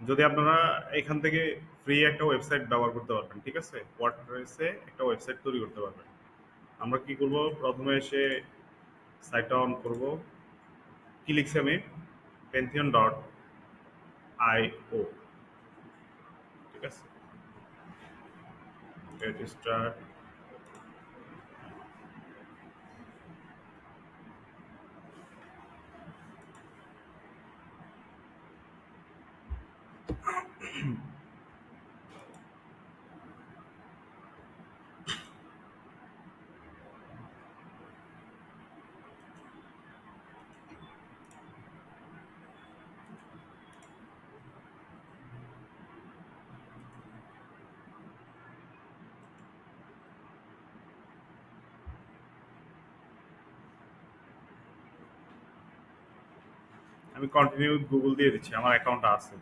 যদি আপনারা এখান থেকে ফ্রি একটা ওয়েবসাইট ব্যবহার করতে পারবেন, ঠিক আছে? ওয়ার্ডপ্রেসে একটা ওয়েবসাইট তৈরি করতে পারবেন। আমরা কি করব? প্রথমে এসে সাইটটা অন করব। কি লিখছি আমি? pantheon.io, ঠিক আছে? Get start. আমি কন্টিনিউ গুগল দিয়ে দিচ্ছি, আমার অ্যাকাউন্ট আছে।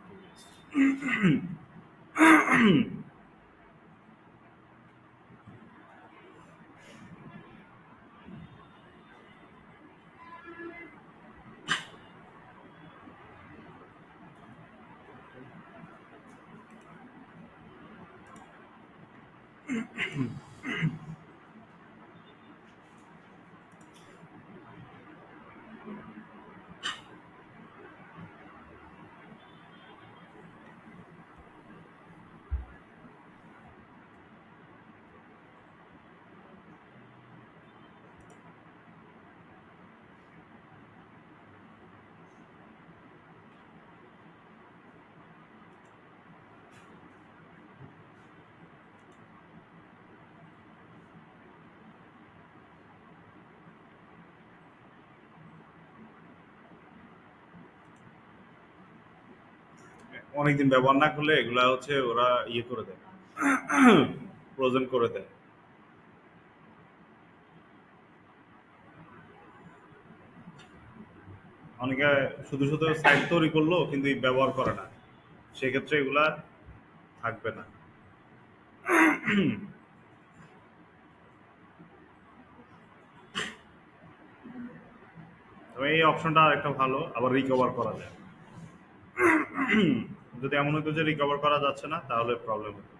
অনেকদিন ব্যবহার না করলে এগুলা হচ্ছে ওরা ইয়ে করে দেয়, ফ্রোজেন করে দেয়। অনেকে শুধু শুধু সাইট তৈরি করলো কিন্তু ব্যবহার করে না, সেক্ষেত্রে এগুলা থাকবে না। তবে এই অপশনটা আরেকটা ভালো, আবার রিকভার করা যায়। যদি এমন হতো যে রিকভার করা যাচ্ছে না, তাহলে প্রবলেম হতো।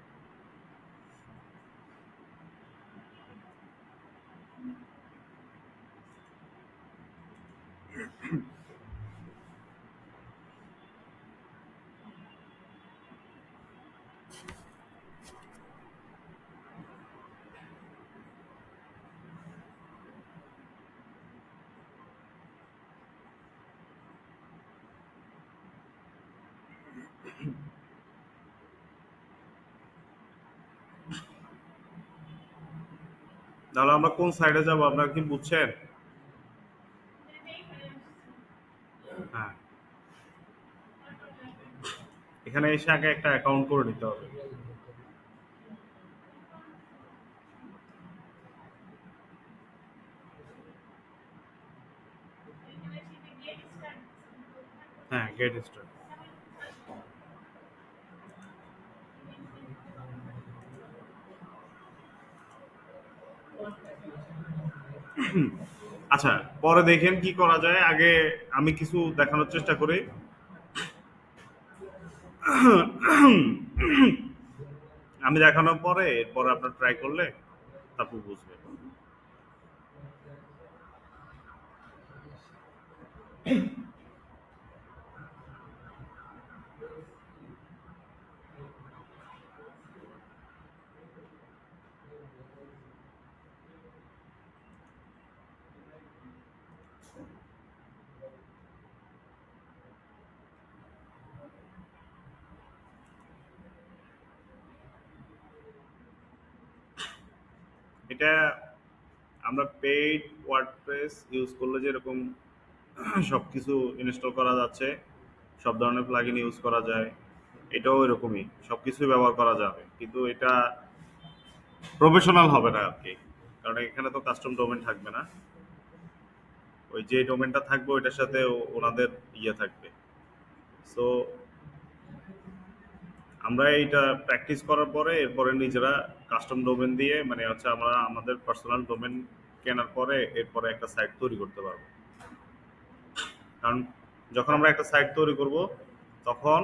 তাহলে আমরা কোন সাইডে যাব, আপনারা কি বুঝছেন? হ্যাঁ, এখানে এসে আগে একটা অ্যাকাউন্ট করে নিতে হবে। হ্যাঁ, গেট স্টার্ট। আচ্ছা, পরে দেখেন কি করা যায়। আগে আমি কিছু দেখানোর চেষ্টা করি। আমি দেখানোর পরে এরপরে আপনার ট্রাই করলে তারপর বুঝবেন। এটা আমরা পেইড ওয়ার্ডপ্রেস ইউজ করলে যেরকম সবকিছু ইনস্টল করা যাচ্ছে, সব ধরনের প্লাগইন ইউজ করা যায়, এটাও এরকমই সবকিছুই ব্যবহার করা যাবে, কিন্তু এটা প্রফেশনাল হবে না আর কি। কারণ এখানে তো কাস্টম ডোমেন থাকবে না, ওই যে ডোমেনটা থাকবে ওইটার সাথে ওনাদের ইয়ে থাকবে। সো আমরা এইটা প্র্যাকটিস করার পরে এরপরে নিজেরা কাস্টম ডোমেন দিয়ে, মানে হচ্ছে আমরা আমাদের পার্সোনাল ডোমেন কেনার পরে এরপরে একটা সাইট তৈরি করতে পারবো। কারণ যখন আমরা একটা সাইট তৈরি করব তখন